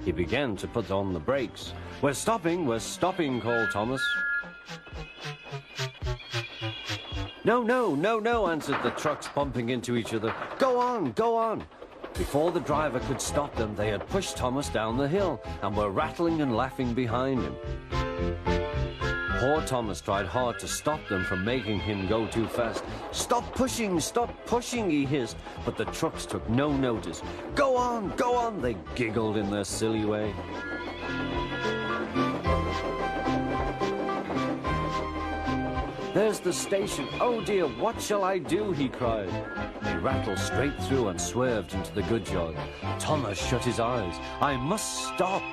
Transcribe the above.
He began to put on the brakes. We're stopping, called Thomas. No, no, no, no, answered the trucks, bumping into each other. Go on, go on. Before the driver could stop them, they had pushed Thomas down the hill and were rattling and laughing behind him. Poor Thomas tried hard to stop them from making him go too fast. Stop pushing, he hissed, but the trucks took no notice. Go on, they giggled in their silly way. There's the station. Oh dear, what shall I do? He cried. They rattled straight through and swerved into the goods yard. Thomas shut his eyes. I must stop.